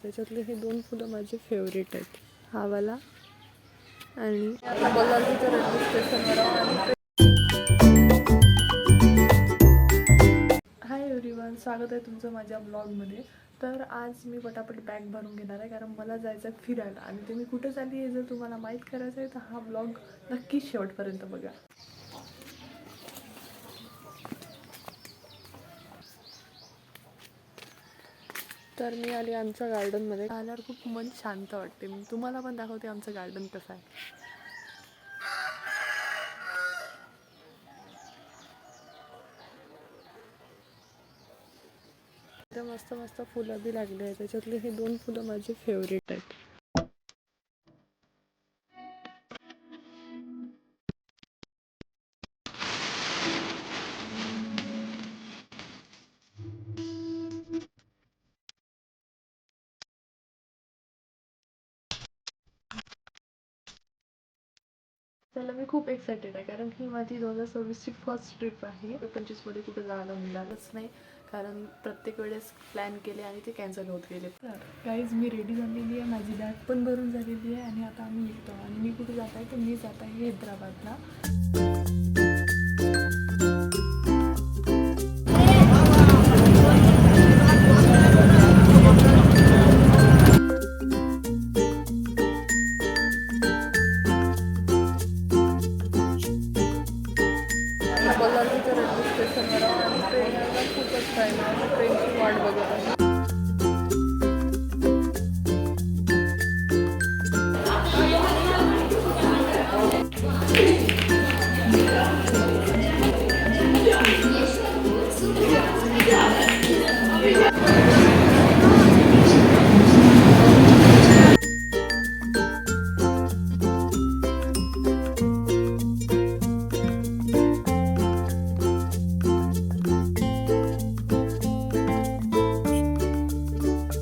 त्याच्यातले हे दोन फुलं माझे फेवरेट आहेत, हा वाला आणि बघायला रेल्वे स्टेशनवर. हाय एव्हरीवन, स्वागत आहे तुमचं माझ्या ब्लॉगमध्ये. तर आज मी पटापट बॅग भरून घेणार आहे कारण मला जायचं आहे फिरायला. आणि ते मी कुठं चालली हे जर तुम्हाला माहीत करायचं आहे तर हा ब्लॉग नक्कीच शेवटपर्यंत बघा. तर मी आली आमच्या गार्डनमध्ये. आल्यावर खूप मन शांत वाटते. मी तुम्हाला पण दाखवते आमचं गार्डन कसं आहे. इथे मस्त मस्त फुलं बी लागले आहेत. त्याच्यातले हे दोन फुलं माझे फेवरेट आहेत. त्याला मी खूप एक्सायटेड आहे कारण ही माझी 2026ची फर्स्ट ट्रिप आहे. 25मध्ये कुठे जायला मिळालंच नाही कारण प्रत्येक वेळेस प्लॅन केले आणि ते कॅन्सल होत गेले. तर गाईज मी रेडी झालेली आहे, माझी बॅग पण भरून झालेली आहे आणि आता आम्ही निघतो. आणि मी कुठे जात आहे तर मी जात आहे हैदराबादला.